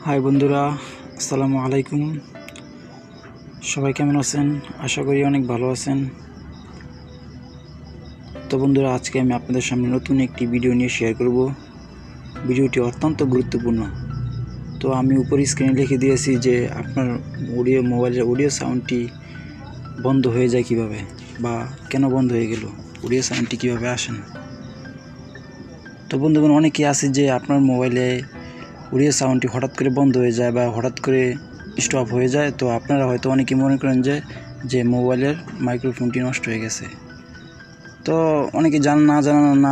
High বন্ধুরা, আসসালামু আলাইকুম। সবাই কেমন আছেন? আশা করি অনেক ভালো আছেন। তো বন্ধুরা, আজকে আমি আপনাদের সামনে নতুন একটি ভিডিও নিয়ে শেয়ার করব। ভিডিওটি অত্যন্ত গুরুত্বপূর্ণ। তো আমি উপরে স্ক্রিনে লিখে দিয়েছি যে আপনার মোবাইলের অডিও সাউন্ডটি বন্ধ হয়ে যায় কিভাবে, বা কেন বন্ধ হয়ে গেল, অডিও সাউন্ডটি কীভাবে আসে না। তো বন্ধুগণ, অনেকেই আছে যে আপনার মোবাইলে অডিও সাউন্ডটি হঠাৎ করে বন্ধ হয়ে যায় বা হঠাৎ করে স্টপ হয়ে যায়। তো আপনারা হয়তো অনেকেই মনে করেন যে মোবাইলের মাইক্রোফোনটি নষ্ট হয়ে গেছে। তো অনেকে না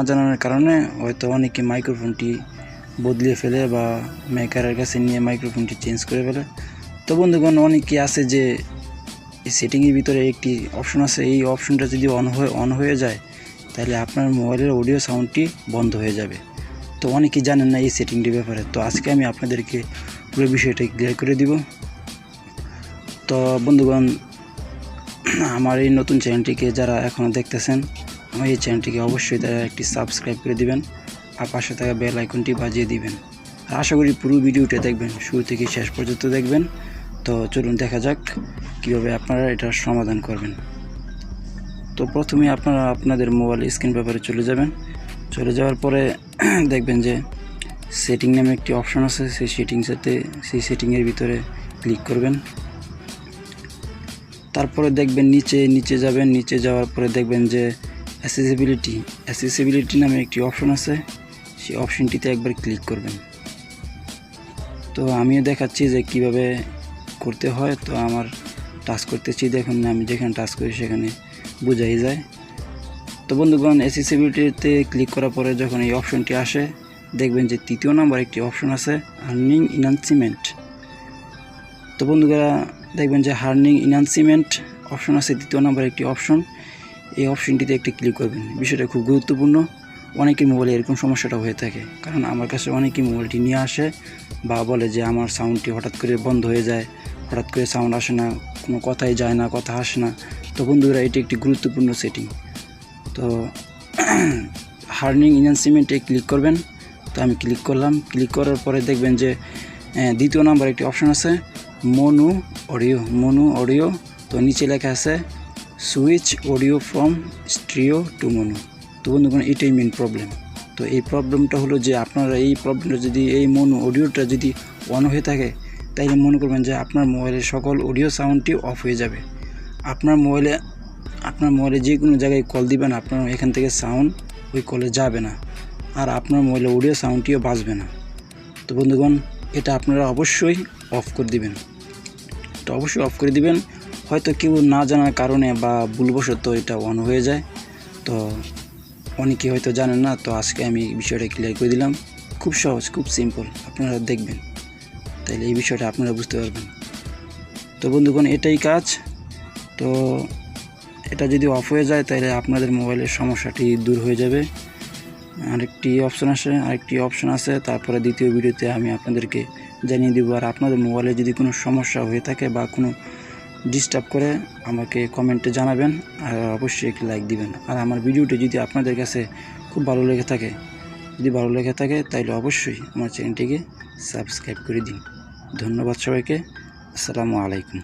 জানানোর কারণে হয়তো অনেকে মাইক্রোফোনটি বদলিয়ে ফেলে বা মেকারের কাছে নিয়ে মাইক্রোফোনটি চেঞ্জ করে ফেলে। তো বন্ধুগণ, অনেকে আছে যে এই সেটিংয়ের ভিতরে একটি অপশন আছে, এই অপশনটা যদি অন হয়ে যায় তাহলে আপনার মোবাইলের অডিও সাউন্ডটি বন্ধ হয়ে যাবে। তো অনেকেই জানেন না এই সেটিংটির ব্যাপারে। তো আজকে আমি আপনাদেরকে পুরো বিষয়টা ক্লিয়ার করে দিব। তো বন্ধুগণ, আমার এই নতুন চ্যানেলটিকে যারা এখনও দেখতেছেন, আমার এই চ্যানেলটিকে অবশ্যই তারা একটি সাবস্ক্রাইব করে দিবেন আর পাশে থাকা বেল আইকনটি বাজিয়ে দিবেন। আর আশা করি পুরো ভিডিওটা দেখবেন, শুরু থেকে শেষ পর্যন্ত দেখবেন। তো চলুন দেখা যাক কীভাবে আপনারা এটার সমাধান করবেন। তো প্রথমে আপনারা আপনাদের মোবাইল স্ক্রিন ব্যাপারে চলে যাবেন। চলে যাওয়ার পরে দেখবেন যে সেটিং নামে একটি অপশন আছে। সেই সেটিংয়ের ভিতরে ক্লিক করবেন। তারপরে দেখবেন নিচে যাবেন। নিচে যাওয়ার পরে দেখবেন যে অ্যাসেসিবিলিটি নামে একটি অপশন আছে। সেই অপশনটিতে একবার ক্লিক করবেন। তো আমিও দেখাচ্ছি যে কিভাবে করতে হয়। তো আমার টাচ করতেছি, দেখুন আমি যেখানে টাচ করি সেখানে বোঝাই যায়। তো বন্ধুগণ, অ্যাসেসিবিলিটিতে ক্লিক করার পরে যখন এই অপশনটি আসে, দেখবেন যে তৃতীয় নম্বর একটি অপশন আছে, হার্নিং ইনহ্যান্সমেন্ট। তো বন্ধুরা, দেখবেন যে হার্নিং ইনহ্যান্সমেন্ট অপশন আছে, তৃতীয় নম্বর একটি অপশন। এই অপশনটিতে একটি ক্লিক করবেন। বিষয়টা খুব গুরুত্বপূর্ণ। অনেকের মোবাইলে এরকম সমস্যাটা হয়ে থাকে, কারণ আমার কাছে অনেকেই মোবাইলটি নিয়ে আসে বা বলে যে আমার সাউন্ডটি হঠাৎ করে বন্ধ হয়ে যায়, হঠাৎ করে সাউন্ড আসে না, কোনো কথাই যায় না, কথা আসে না। তো বন্ধুরা, এটি একটি গুরুত্বপূর্ণ সেটিং। তো হার্নিং ইনহ্যান্সমেন্টে ক্লিক করবেন। তো আমি ক্লিক করলাম। ক্লিক করার পরে দেখবেন যে দ্বিতীয় নাম্বার একটি অপশন আছে, মোনো অডিও। তো নিচে লেখা আছে switch audio from stereo to mono. তো বন্ধুগণ, এটাই মেন প্রবলেম। তো এই প্রবলেমটা হলো যে আপনারা এই প্রবলেমটা যদি এই মোনো অডিওটা যদি অন হয়ে থাকে, তাইলে মনে করবেন যে আপনার মোবাইলের সকল অডিও সাউন্ডটি অফ হয়ে যাবে। আপনার মোবাইলে যে কোনো জায়গায় কল দিবেন, আপনার এখান থেকে সাউন্ড ওই কলে যাবে না, আর আপনার মোবাইলে অডিও সাউন্ডটিও বাজবে না। তো বন্ধুগণ, এটা আপনারা অবশ্যই অফ করে দিবেন। তো অবশ্যই অফ করে দিবেন। হয়তো কেউ না জানার কারণে বা ভুলবশত এটা অন হয়ে যায়। তো অনেকে হয়তো জানেন না। তো আজকে আমি বিষয়টা ক্লিয়ার করে দিলাম। খুব সহজ, খুব সিম্পল। আপনারা দেখবেন, তাইলে এই বিষয়টা আপনারা বুঝতে পারবেন। তো বন্ধুগণ, এটাই কাজ। তো এটা যদি অফ হয়ে যায় তাহলে আপনাদের মোবাইলের সমস্যাটি দূর হয়ে যাবে। আরেকটি অপশন আছে, তারপরে দ্বিতীয় ভিডিওতে আমি আপনাদেরকে জানিয়ে দেবো। আর আপনাদের মোবাইলে যদি কোনো সমস্যা হয়ে থাকে বা কোনো ডিস্টার্ব করে, আমাকে কমেন্টে জানাবেন আর অবশ্যই একটি লাইক দিবেন। আর আমার ভিডিওটি যদি আপনাদের কাছে খুব ভালো লেগে থাকে তাহলে অবশ্যই আমার চ্যানেলটিকে সাবস্ক্রাইব করে দিন। ধন্যবাদ সবাইকে। আসসালামু আলাইকুম।